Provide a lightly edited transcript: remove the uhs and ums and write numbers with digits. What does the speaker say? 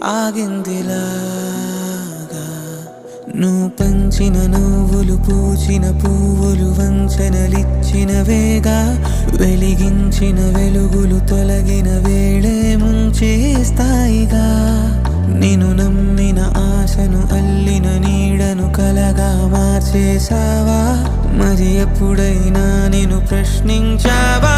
ఆగిందిలాగా. నువ్వు పంచిన నవ్వులు పూచిన పువ్వులు వంచనలిచ్చిన వేగా, వెలిగించిన వెలుగులు తొలగిన వేళే ముంచేస్తాయిగా. నిన్ను నమ్మిన ఆశను అల్లిన నీడను కలగా మార్చేసావా? మరి ఎప్పుడైనా నేను ప్రశ్నించావా?